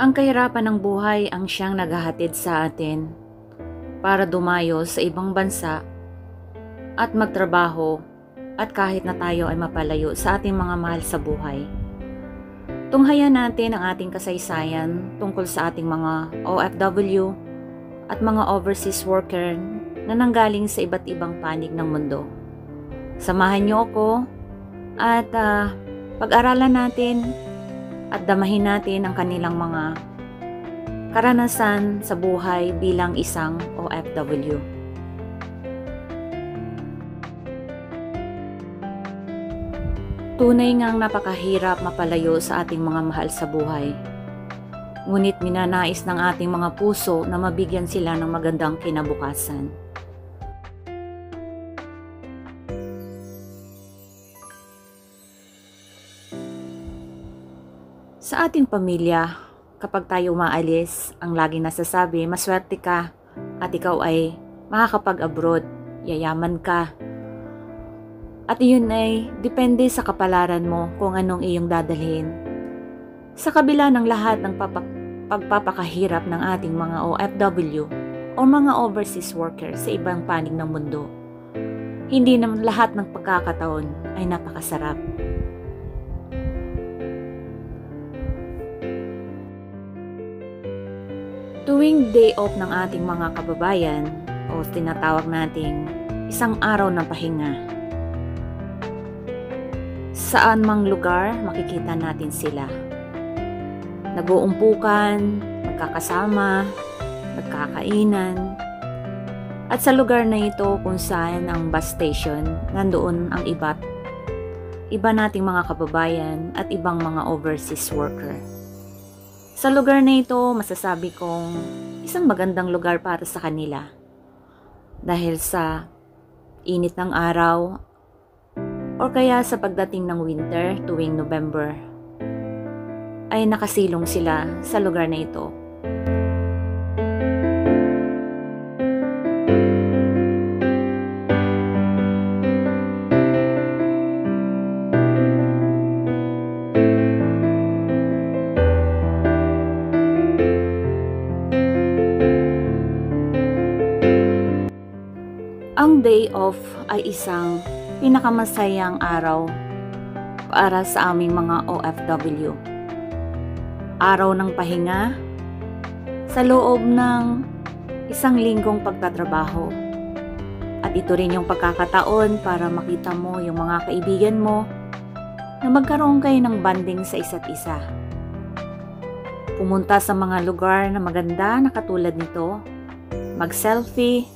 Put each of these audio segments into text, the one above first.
Ang kahirapan ng buhay ang siyang naghahatid sa atin para dumayo sa ibang bansa at magtrabaho at kahit na tayo ay mapalayo sa ating mga mahal sa buhay. Tunghayan natin ang ating kasaysayan tungkol sa ating mga OFW at mga overseas worker na nanggaling sa iba't ibang panig ng mundo. Samahan niyo ako at pag-aralan natin at damahin natin ang kanilang mga karanasan sa buhay bilang isang OFW. Tunay ngang napakahirap mapalayo sa ating mga mahal sa buhay. Ngunit minanais ng ating mga puso na mabigyan sila ng magandang kinabukasan. Sa ating pamilya, kapag tayo umaalis, ang laging nasasabi, maswerte ka at ikaw ay makakapag-abroad, yayaman ka. At iyon ay depende sa kapalaran mo kung anong iyong dadalhin. Sa kabila ng lahat ng pagpapakahirap ng ating mga OFW o mga overseas workers sa ibang panig ng mundo, hindi naman lahat ng pagkakataon ay napakasarap. Tuwing day off ng ating mga kababayan o tinatawag nating isang araw ng pahinga, saan mang lugar makikita natin sila. Nag-uumpukan, magkakasama, nagkakainan. At sa lugar na ito kung saan ang bus station, nandoon ang iba nating mga kababayan at ibang mga overseas worker. Sa lugar na ito, masasabi kong isang magandang lugar para sa kanila. Dahil sa init ng araw, o kaya sa pagdating ng winter tuwing November, ay nakasilong sila sa lugar na ito. Ang day off ay isang pinakamasayang araw para sa aming mga OFW. Araw ng pahinga sa loob ng isang linggong pagtatrabaho. At ito rin yung pagkakataon para makita mo yung mga kaibigan mo na magkaroon kayo ng bonding sa isa't isa. Pumunta sa mga lugar na maganda na katulad nito, mag-selfie,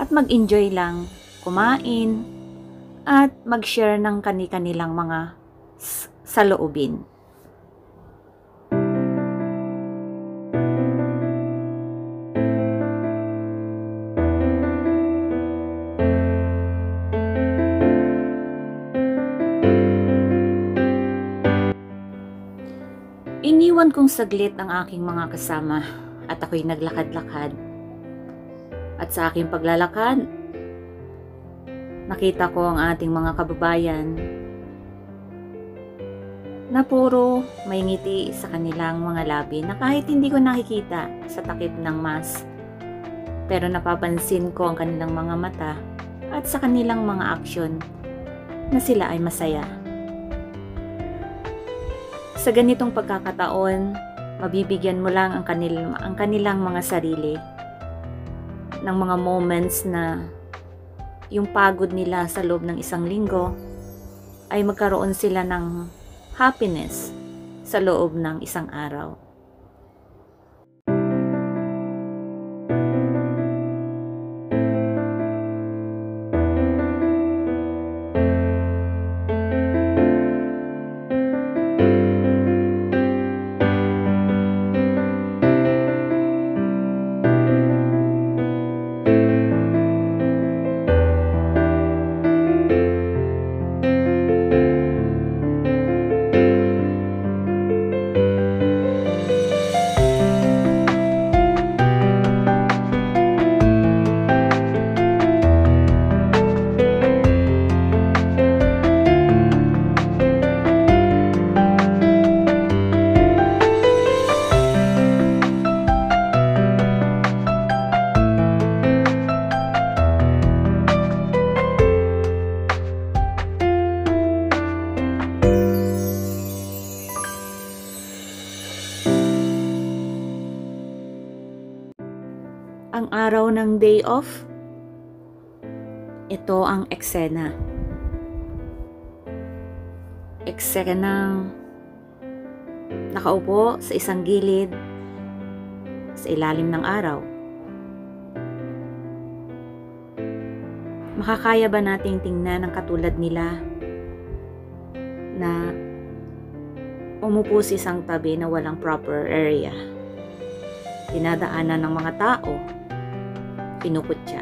at mag-enjoy lang, kumain, at mag-share ng kani-kanilang mga saloobin. Iniwan kong saglit ang aking mga kasama at ako'y naglakad-lakad. At sa aking paglalakad, nakita ko ang ating mga kababayan na puro may ngiti sa kanilang mga labi na kahit hindi ko nakikita sa takip ng mask. Pero napapansin ko ang kanilang mga mata at sa kanilang mga aksyon na sila ay masaya. Sa ganitong pagkakataon, mabibigyan mo lang ang kanilang mga sarili ng mga moments na yung pagod nila sa loob ng isang linggo ay magkaroon sila ng happiness sa loob ng isang araw. ang araw ng day off, ito ang eksena. Eksenang nakaupo sa isang gilid sa ilalim ng araw. Makakaya ba nating tingnan ang katulad nila na umupo sa isang tabi na walang proper area? Dinadaanan ng mga tao, pinuputya.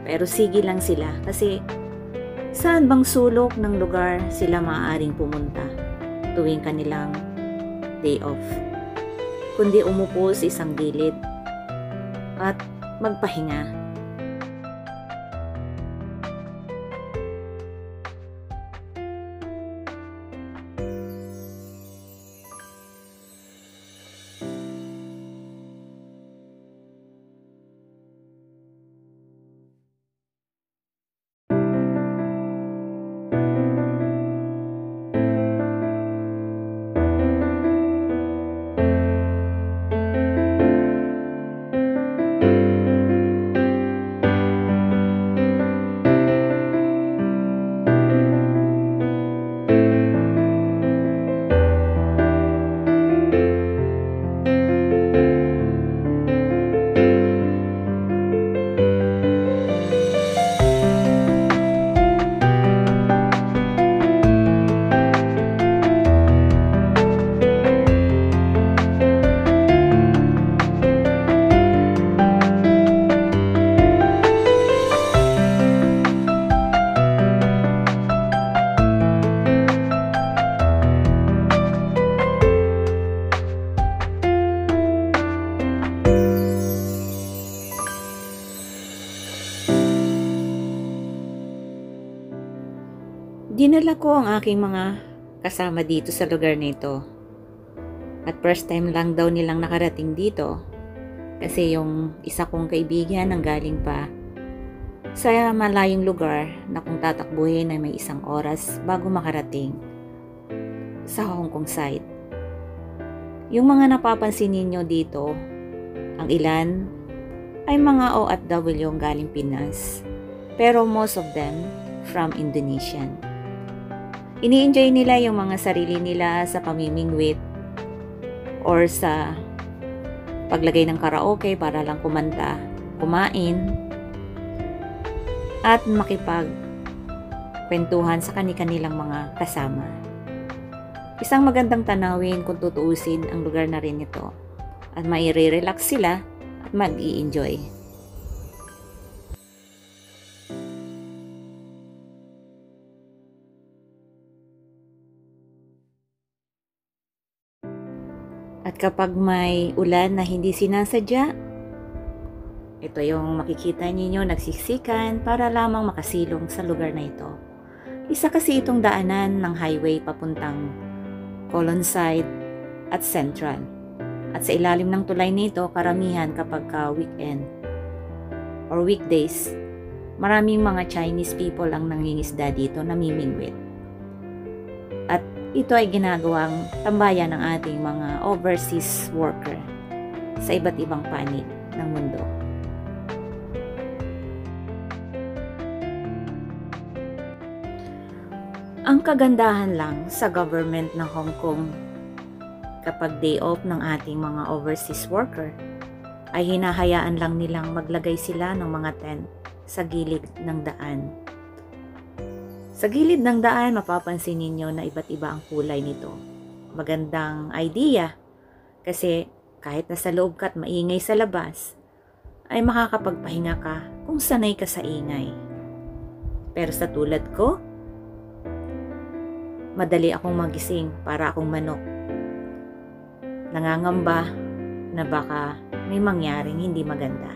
Pero sige lang sila kasi saan bang sulok ng lugar sila maaaring pumunta tuwing kanilang day off, kundi umupo sa isang gilid at magpahinga. Dinala ko ang aking mga kasama dito sa lugar nito. At first time lang daw nilang nakarating dito. Kasi yung isa kong kaibigan ang galing pa sa malayong lugar na kung tatakbuhin ay may 1 oras bago makarating sa Hong Kong side. Yung mga napapansin ninyo dito, ang ilan ay mga OFW yung galing Pinas. Pero most of them from Indonesian. Ini-enjoy nila yung mga sarili nila sa pamimingwit or sa paglagay ng karaoke para lang kumanta, kumain, at makipagkwentuhan sa kanilang mga kasama. Isang magandang tanawin kung tutuusin ang lugar na rin ito at maire-relax sila at mag-i-enjoy. At kapag may ulan na hindi sinasadya, ito yung makikita ninyo nagsiksikan para lamang makasilong sa lugar na ito. Isa kasi itong daanan ng highway papuntang Colonside at Central. At sa ilalim ng tulay nito, karamihan kapag weekend or weekdays, maraming mga Chinese people ang nangingisda dito na namimingwit. At ito ay ginagawang tambayan ng ating mga overseas worker sa iba't ibang panig ng mundo. Ang kagandahan lang sa government ng Hong Kong kapag day off ng ating mga overseas worker ay hinahayaan lang nilang maglagay sila ng mga tent sa gilid ng daan. Sa gilid ng daan, mapapansin ninyo na iba't iba ang kulay nito. Magandang idea kasi kahit nasa loob ka at maingay sa labas, ay makakapagpahinga ka kung sanay ka sa ingay. Pero sa tulad ko, madali akong magising para akong manok. Nangangamba na baka may mangyaring hindi maganda.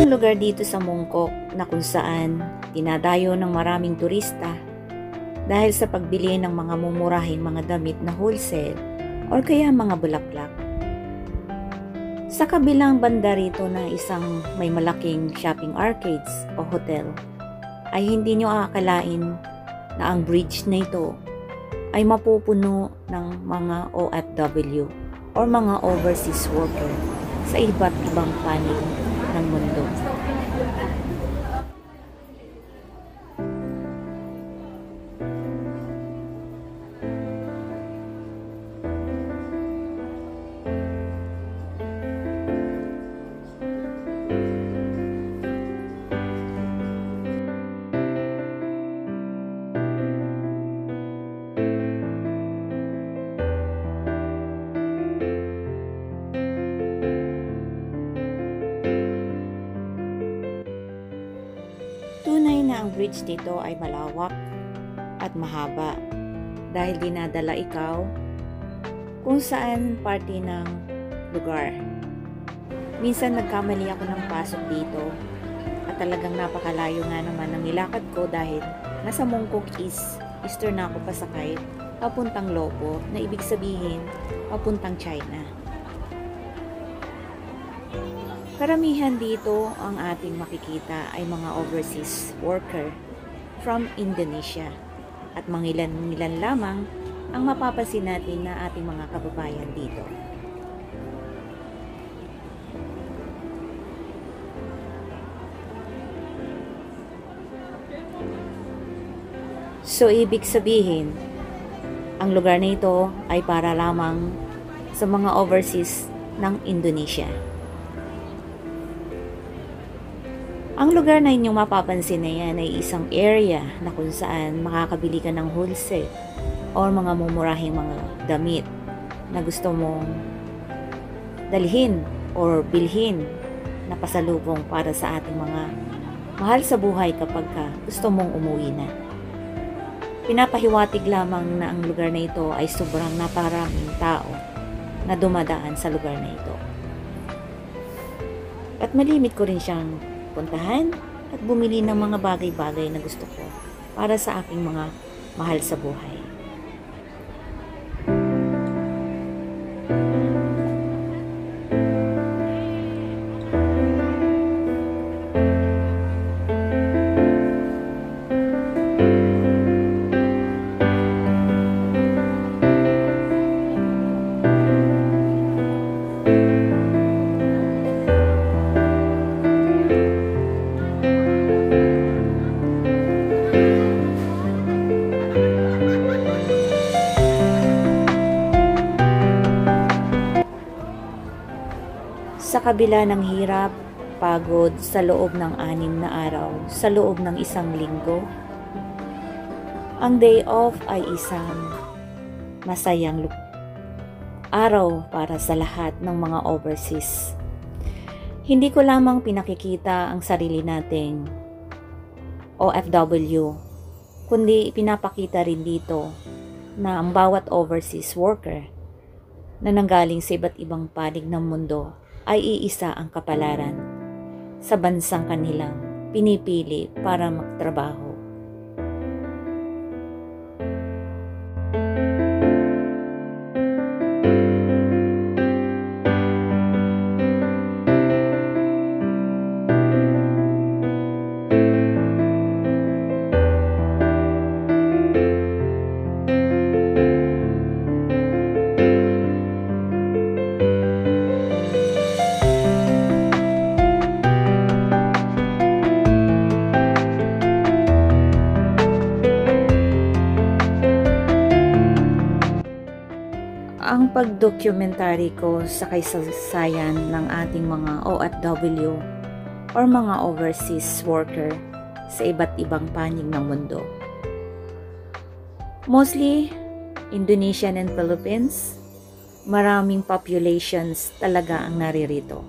Lugar dito sa Mongkok na kung saan dinadayo ng maraming turista dahil sa pagbili ng mga mumurahing mga damit na wholesale or kaya mga bulaklak. Sa kabilang banda rito na isang may malaking shopping arcades o hotel, ay hindi nyo aakalain na ang bridge na ito ay mapupuno ng mga OFW or mga overseas worker sa iba't ibang panig ng mundo. Tunay na ang bridge dito ay malawak at mahaba dahil dinadala ikaw kung saan parte ng lugar. Minsan nagkamali ako ng pasok dito at talagang napakalayo nga naman ang nilakad ko dahil nasa Mongkok Eastern na ako pasakay papuntang Lopo, na ibig sabihin papuntang China. Karamihan dito ang ating makikita ay mga overseas worker from Indonesia at mangilan-ngilan lamang ang mapapansin natin na ating mga kababayan dito. So ibig sabihin, ang lugar na ito ay para lamang sa mga overseas ng Indonesia. Ang lugar na inyong mapapansin na yan ay isang area na kung saan makakabili ka ng wholesale o mga mumurahing mga damit na gusto mong dalhin or bilhin na pasalubong para sa ating mga mahal sa buhay kapag gusto mong umuwi na. Pinapahiwatig lamang na ang lugar na ito ay sobrang naparaming tao na dumadaan sa lugar na ito. At malimit ko rin siyang puntahan at bumili ng mga bagay-bagay na gusto ko para sa aking mga mahal sa buhay. Sa kabila ng hirap, pagod sa loob ng 6 na araw, sa loob ng 1 linggo, ang day off ay isang masayang araw para sa lahat ng mga overseas. Hindi ko lamang pinakikita ang sarili nating OFW, kundi pinapakita rin dito na ang bawat overseas worker na nanggaling sa iba't ibang panig ng mundo ay iisa ang kapalaran sa bansang kanilang pinipili para magtrabaho. Ang pagdokumentary ko sa kasaysayan ng ating mga OFW or mga overseas worker sa iba't ibang panig ng mundo. Mostly Indonesian and Philippines, maraming populations talaga ang naririto.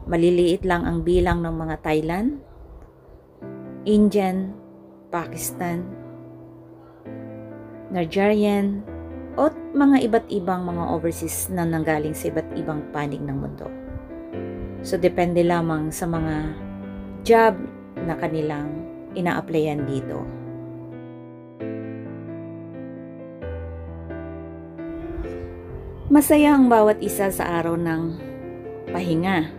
Maliliit lang ang bilang ng mga Thailand, Indian, Pakistan, Nigerian, o mga iba't ibang mga overseas na nanggaling sa iba't ibang panig ng mundo. So, depende lamang sa mga job na kanilang ina-applyan dito. Masaya ang bawat isa sa araw ng pahinga.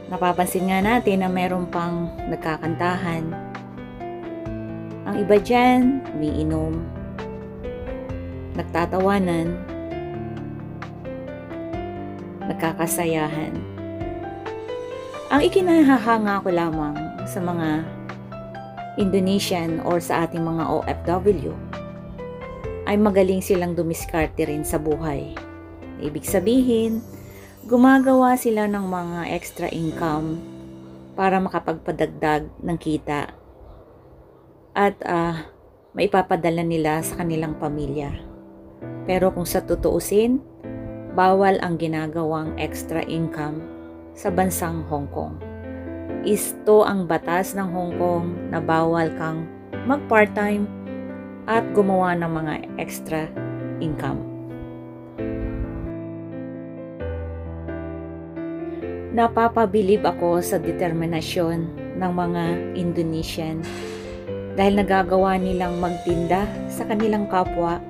Napapansin nga natin na meron pang nagkakantahan. Ang iba dyan, umiinom, nagtatawanan, nagkakasayahan. Ang ikinahahanga ko lamang sa mga Indonesian or sa ating mga OFW ay magaling silang dumiskarte rin sa buhay. Ibig sabihin, gumagawa sila ng mga extra income para makapagpadagdag ng kita at maipapadala nila sa kanilang pamilya. Pero kung sa tutuusin, bawal ang ginagawang extra income sa bansang Hong Kong. Ito ang batas ng Hong Kong na bawal kang mag-part-time at gumawa ng mga extra income. Napapabilib ako sa determinasyon ng mga Indonesian dahil nagagawa nilang magtinda sa kanilang kapwa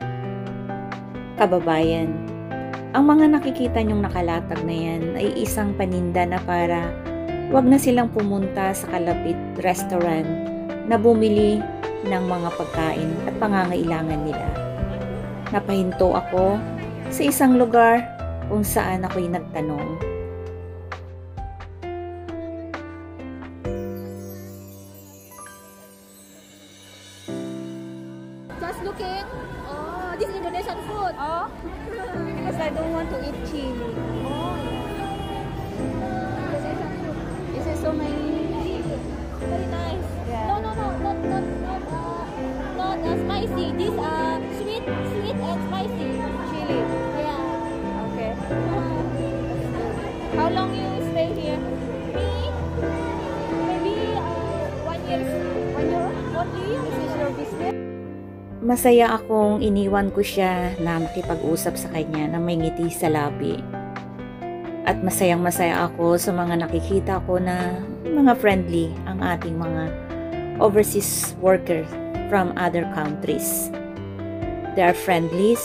kababayan. Ang mga nakikita nyong nakalatag na yan ay isang paninda na para wag na silang pumunta sa kalapit restaurant na bumili ng mga pagkain at pangangailangan nila. Napahinto ako sa isang lugar kung saan ako'y nagtanong. Just looking. Oh, this Indonesian food. Oh, because I don't want to eat chili. Oh, Indonesian food. This is so many. Very nice. Yeah. No, not spicy. This sweet and spicy. Chili. Yeah. Okay. How long you stay here? Me, maybe 1 year only. This is your business? Masaya akong iniwan ko siya na makipag-usap sa kanya na may ngiti sa labi. At masayang-masaya ako sa mga nakikita ko na mga friendly ang ating mga overseas workers from other countries. They are friendlies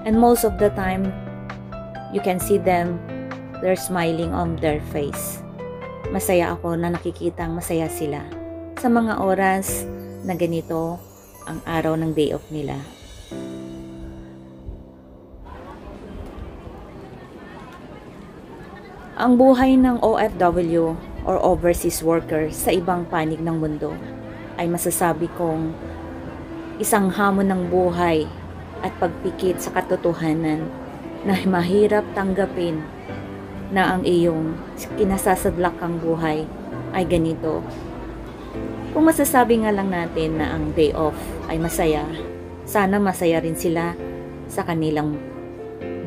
and most of the time you can see them, they're smiling on their face. Masaya ako na nakikitang masaya sila sa mga oras na ganito ang araw ng day off nila. Ang buhay ng OFW or overseas worker sa ibang panig ng mundo ay masasabi kong isang hamon ng buhay at pagpikit sa katotohanan na mahirap tanggapin na ang iyong kinasasadlakang buhay ay ganito. Kung masasabi nga lang natin na ang day off ay masaya, sana masaya rin sila sa kanilang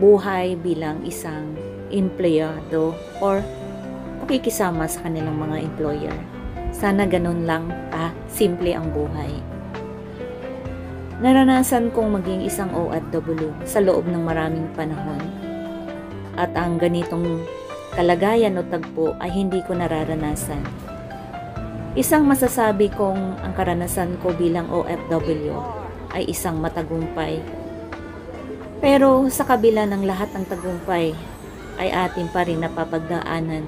buhay bilang isang empleyado or pakikisama sa kanilang mga employer. Sana ganun lang simple ang buhay. Naranasan kong maging isang OFW sa loob ng maraming panahon. At ang ganitong kalagayan o tagpo ay hindi ko nararanasan. Isang masasabi kong ang karanasan ko bilang OFW ay isang matagumpay. Pero sa kabila ng lahat ng tagumpay ay atin pa rin napapagdaanan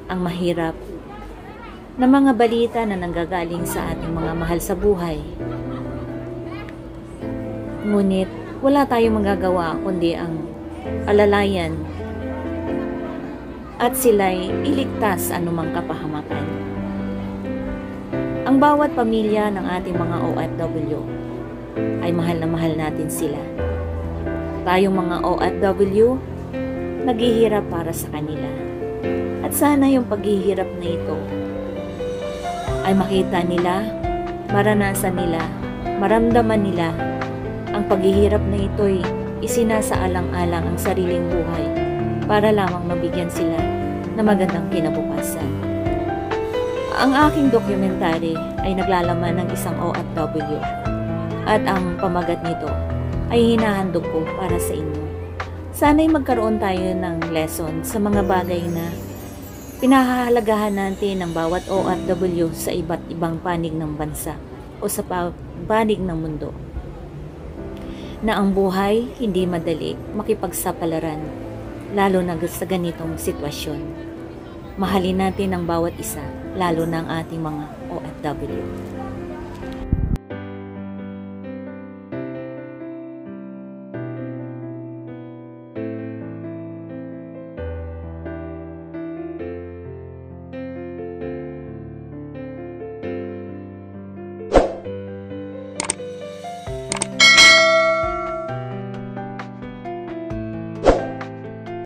ang mahirap na mga balita na nanggagaling sa ating mga mahal sa buhay. Ngunit wala tayong magagawa kundi ang alalayan at sila'y iligtas anumang kapahamakan. Ang bawat pamilya ng ating mga OFW ay mahal na mahal natin sila. Tayong mga OFW, naghihirap para sa kanila. At sana yung paghihirap na ito ay makita nila, maranasan nila, maramdaman nila ang paghihirap na ito'y isinasaalang-alang ang sariling buhay para lamang mabigyan sila ng magandang kinabukasan. Ang aking dokumentary ay naglalaman ng isang OFW at ang pamagat nito ay hinahandog ko para sa inyo. Sana'y magkaroon tayo ng lesson sa mga bagay na pinahahalagahan natin ng bawat OFW sa iba't ibang panig ng bansa o sa panig ng mundo. Na ang buhay hindi madali makipagsapalaran lalo na sa ganitong sitwasyon. Mahalin natin ang bawat isa, lalo na ang ating mga OFW.